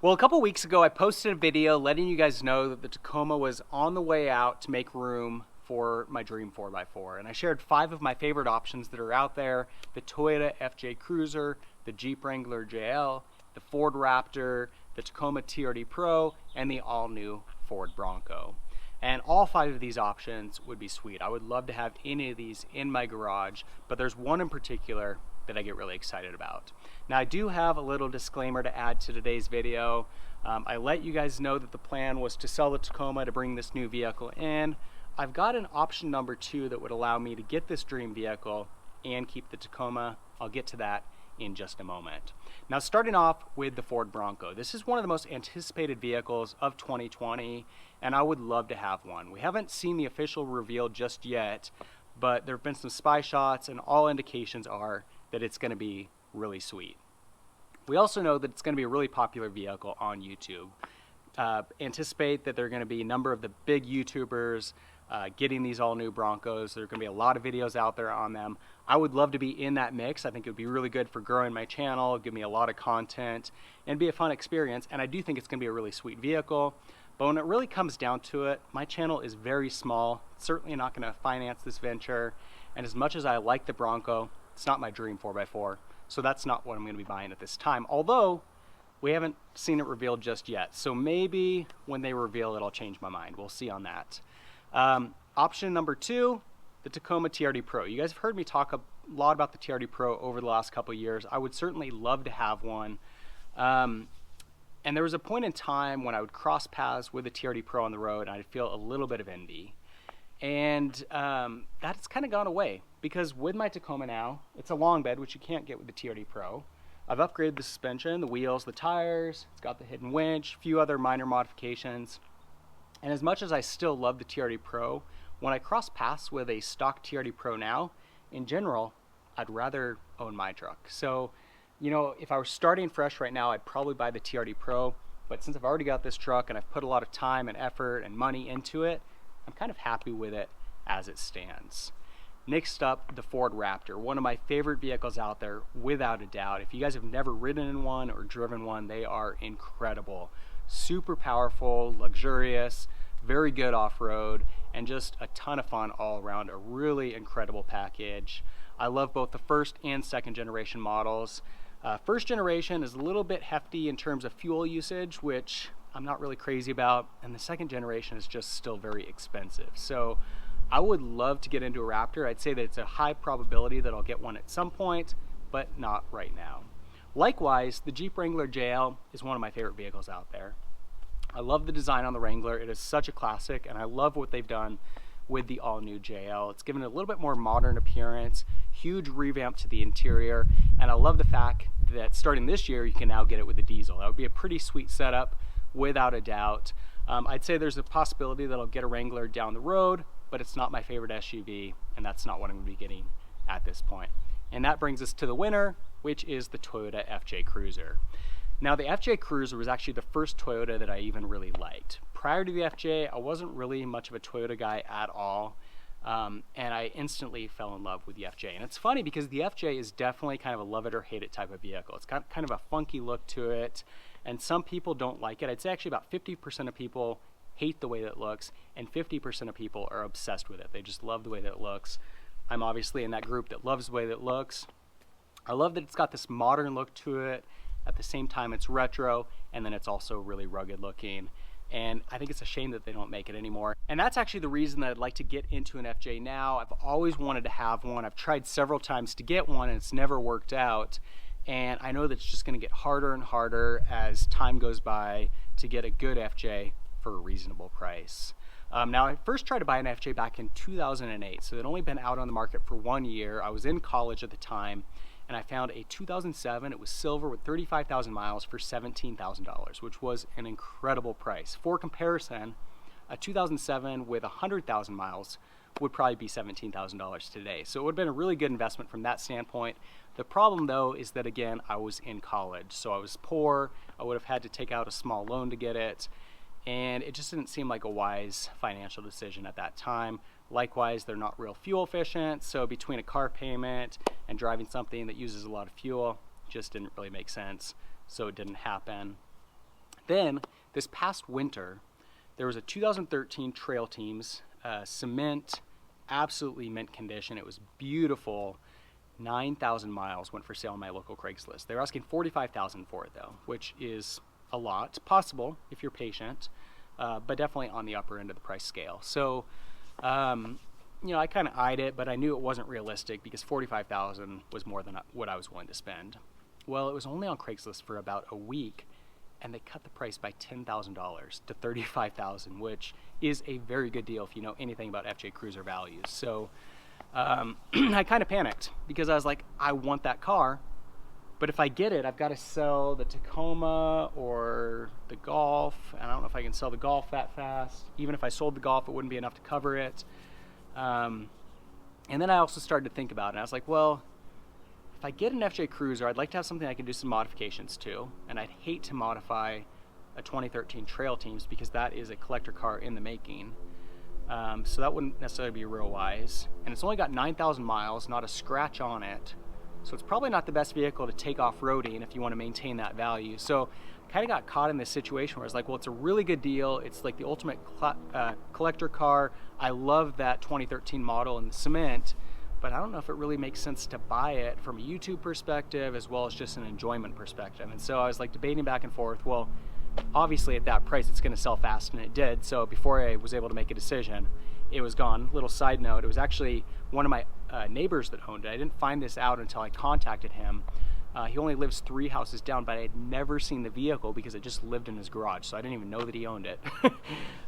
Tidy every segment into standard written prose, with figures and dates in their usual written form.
Well, a couple weeks ago, I posted a video letting you guys know that the Tacoma was on the way out to make room for my dream 4x4. And I shared 5 of my favorite options that are out there: the Toyota FJ Cruiser, the Jeep Wrangler JL, the Ford Raptor, the Tacoma TRD Pro, and the all-new Ford Bronco. And all 5 of these options would be sweet. I would love to have any of these in my garage, but there's one in particular that I get really excited about. Now, I do have a little disclaimer to add to today's video. I let you guys know that the plan was to sell the Tacoma to bring this new vehicle in. I've got an option number 2 that would allow me to get this dream vehicle and keep the Tacoma. I'll get to that in just a moment. Now, starting off with the Ford Bronco. This is one of the most anticipated vehicles of 2020, and I would love to have one. We haven't seen the official reveal just yet, but there have been some spy shots, and all indications are that it's going to be really sweet. We also know that it's going to be a really popular vehicle on YouTube. Anticipate that there are going to be a number of the big YouTubers getting these all new Broncos. There are going to be a lot of videos out there on them. I would love to be in that mix. I think it would be really good for growing my channel, give me a lot of content, and be a fun experience. And I do think it's going to be a really sweet vehicle. But when it really comes down to it, my channel is very small. It's certainly not going to finance this venture. And as much as I like the Bronco, it's not my dream 4x4. So that's not what I'm going to be buying at this time. Although we haven't seen it revealed just yet. So maybe when they reveal it, I'll change my mind. We'll see on that. Option number 2, the Tacoma TRD Pro. You guys have heard me talk a lot about the TRD Pro over the last couple of years. I would certainly love to have one. And there was a point in time when I would cross paths with the TRD Pro on the road, and I'd feel a little bit of envy. And that's kind of gone away, because with my Tacoma now, it's a long bed, which you can't get with the TRD Pro. I've upgraded the suspension, the wheels, the tires. It's got the hidden winch, a few other minor modifications. And as much as I still love the TRD Pro, when I cross paths with a stock TRD Pro now, in general, I'd rather own my truck. So, you know, if I were starting fresh right now, I'd probably buy the TRD Pro. But since I've already got this truck and I've put a lot of time and effort and money into it, I'm kind of happy with it as it stands. Next up, the Ford Raptor, one of my favorite vehicles out there, without a doubt. If you guys have never ridden in one or driven one, they are incredible. Super powerful, luxurious, very good off-road, and just a ton of fun all around. A really incredible package. I love both the first and second generation models. First generation is a little bit hefty in terms of fuel usage, which I'm not really crazy about, and the second generation is just still very expensive. So I would love to get into a Raptor. I'd say that it's a high probability that I'll get one at some point, but not right now. Likewise, the Jeep Wrangler JL is one of my favorite vehicles out there. I love the design on the Wrangler. It is such a classic, and I love what they've done with the all-new JL. It's given it a little bit more modern appearance, huge revamp to the interior, and I love the fact that starting this year, you can now get it with the diesel. That would be a pretty sweet setup, without a doubt. I'd say there's a possibility that I'll get a Wrangler down the road, but it's not my favorite SUV, and that's not what I'm going to be getting at this point. And that brings us to the winner, which is the Toyota FJ Cruiser. Now, the FJ Cruiser was actually the first Toyota that I even really liked. Prior to the FJ, I wasn't really much of a Toyota guy at all, and I instantly fell in love with the FJ. And it's funny because the FJ is definitely kind of a love it or hate it type of vehicle. It's got kind of a funky look to it, and some people don't like it. I'd say actually about 50% of people hate the way that it looks, and 50% of people are obsessed with it. They just love the way that it looks. I'm obviously in that group that loves the way that it looks. I love that it's got this modern look to it. At the same time, it's retro, and then it's also really rugged looking. And I think it's a shame that they don't make it anymore. And that's actually the reason that I'd like to get into an FJ now. I've always wanted to have one. I've tried several times to get one, and it's never worked out. And I know that it's just going to get harder and harder as time goes by to get a good FJ for a reasonable price. Now, I first tried to buy an FJ back in 2008, so it had only been out on the market for 1 year. I was in college at the time, and I found a 2007. It was silver with 35,000 miles for $17,000, which was an incredible price. For comparison, a 2007 with 100,000 miles would probably be $17,000 today. So it would have been a really good investment from that standpoint. The problem, though, is that, again, I was in college, so I was poor. I would have had to take out a small loan to get it, and it just didn't seem like a wise financial decision at that time. Likewise, they're not real fuel efficient, so between a car payment and driving something that uses a lot of fuel, just didn't really make sense, so it didn't happen. Then this past winter, there was a 2013 Trail Teams cement, absolutely mint condition. It was beautiful. 9,000 miles went for sale on my local Craigslist. They were asking $45,000 for it though, which is a lot. It's possible if you're patient, but definitely on the upper end of the price scale. So, I kind of eyed it, but I knew it wasn't realistic because $45,000 was more than what I was willing to spend. Well, it was only on Craigslist for about a week, and they cut the price by $10,000 to $35,000, which is a very good deal if you know anything about FJ Cruiser values. So I kind of panicked because I was like, I want that car, but if I get it, I've got to sell the Tacoma or the Golf, and I don't know if I can sell the Golf that fast. Even if I sold the Golf, it wouldn't be enough to cover it. And then I also started to think about it, and I was like, well, if I get an FJ Cruiser, I'd like to have something I can do some modifications to, and I'd hate to modify a 2013 Trail Teams because that is a collector car in the making. So that wouldn't necessarily be real wise. And it's only got 9,000 miles, not a scratch on it. So it's probably not the best vehicle to take off-roading if you want to maintain that value. So I kind of got caught in this situation where I was like, well, it's a really good deal. It's like the ultimate collector car. I love that 2013 model in the cement, but I don't know if it really makes sense to buy it from a YouTube perspective as well as just an enjoyment perspective. And so I was like debating back and forth. Well, obviously at that price it's going to sell fast, and it did. So before I was able to make a decision, it was gone. Little side note, it was actually one of my neighbors that owned it. I didn't find this out until I contacted him. He only lives 3 houses down, but I had never seen the vehicle because it just lived in his garage, so I didn't even know that he owned it.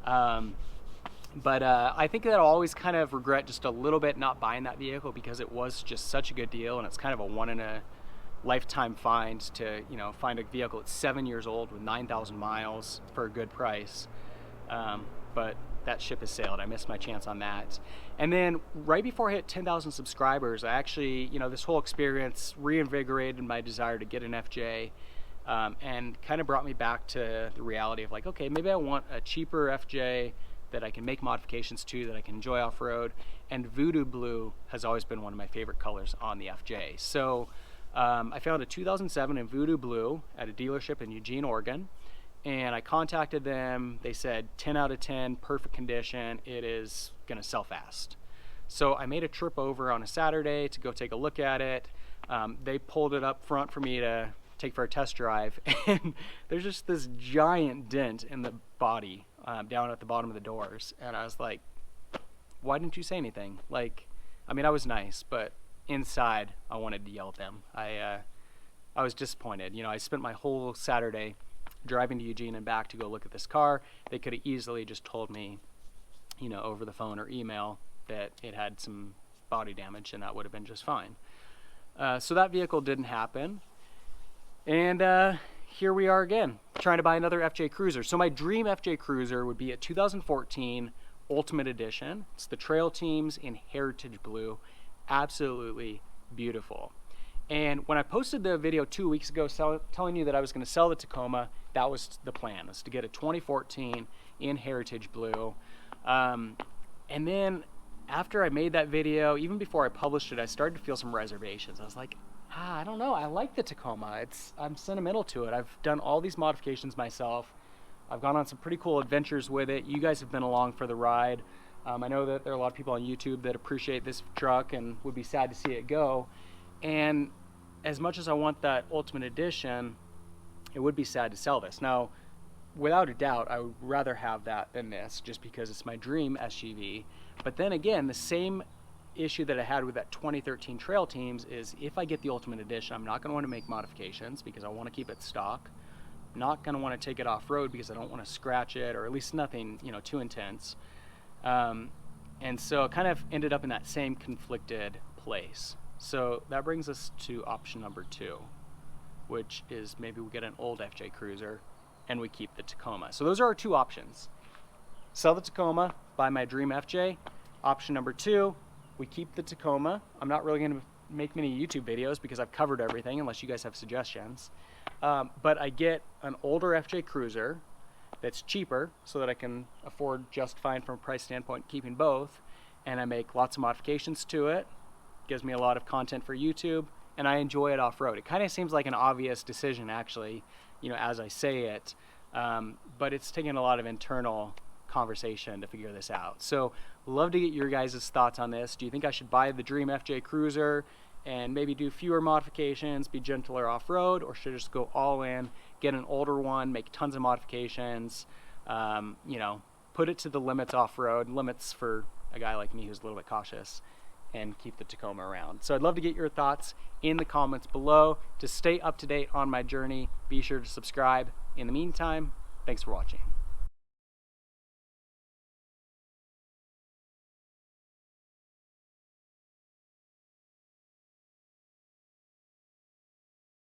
But I think that I'll always kind of regret just a little bit not buying that vehicle because it was just such a good deal, and it's kind of a one-in-a-lifetime find to find a vehicle that's 7 years old with 9,000 miles for a good price. But that ship has sailed. I missed my chance on that. And then right before I hit 10,000 subscribers, I actually, this whole experience reinvigorated my desire to get an FJ, and kind of brought me back to the reality of like, okay, maybe I want a cheaper FJ that I can make modifications to, that I can enjoy off-road. And Voodoo Blue has always been one of my favorite colors on the FJ. So I found a 2007 in Voodoo Blue at a dealership in Eugene, Oregon. And I contacted them. They said 10 out of 10, perfect condition. It is gonna sell fast. So I made a trip over on a Saturday to go take a look at it. They pulled it up front for me to take for a test drive, and there's just this giant dent in the body down at the bottom of the doors. And I was like, why didn't you say anything? Like, I mean, I was nice, but inside I wanted to yell at them. I was disappointed. I spent my whole Saturday driving to Eugene and back to go look at this car. They could have easily just told me, over the phone or email that it had some body damage, and that would have been just fine. So that vehicle didn't happen. And here we are again, trying to buy another FJ Cruiser. So my dream FJ Cruiser would be a 2014 Ultimate Edition. It's the Trail Teams in Heritage Blue. Absolutely beautiful. And when I posted the video 2 weeks ago telling you that I was going to sell the Tacoma, that was the plan, was to get a 2014 in Heritage Blue. And then after I made that video, even before I published it, I started to feel some reservations. I was like, I don't know, I like the Tacoma. I'm sentimental to it. I've done all these modifications myself. I've gone on some pretty cool adventures with it. You guys have been along for the ride. I know that there are a lot of people on YouTube that appreciate this truck and would be sad to see it go. And as much as I want that Ultimate Edition, it would be sad to sell this. Now, without a doubt, I would rather have that than this, just because it's my dream SUV. But then again, the same issue that I had with that 2013 Trail Teams is if I get the Ultimate Edition, I'm not going to want to make modifications because I want to keep it stock. I'm not going to want to take it off-road because I don't want to scratch it, or at least nothing, too intense. And so it kind of ended up in that same conflicted place. So that brings us to option number 2, which is maybe we get an old FJ Cruiser and we keep the Tacoma. So those are our 2 options. Sell the Tacoma, buy my dream FJ. Option number 2, we keep the Tacoma. I'm not really going to make many YouTube videos because I've covered everything unless you guys have suggestions. But I get an older FJ Cruiser that's cheaper so that I can afford just fine from a price standpoint keeping both, and I make lots of modifications to it. Gives me a lot of content for YouTube, and I enjoy it off-road. It kind of seems like an obvious decision, actually, as I say it, but it's taken a lot of internal conversation to figure this out. So love to get your guys' thoughts on this. Do you think I should buy the Dream FJ Cruiser and maybe do fewer modifications, be gentler off-road, or should I just go all in, get an older one, make tons of modifications, you know, put it to the limits off-road, limits for a guy like me who's a little bit cautious, and keep the Tacoma around? So I'd love to get your thoughts in the comments below. To stay up to date on my journey, be sure to subscribe. In the meantime, thanks for watching.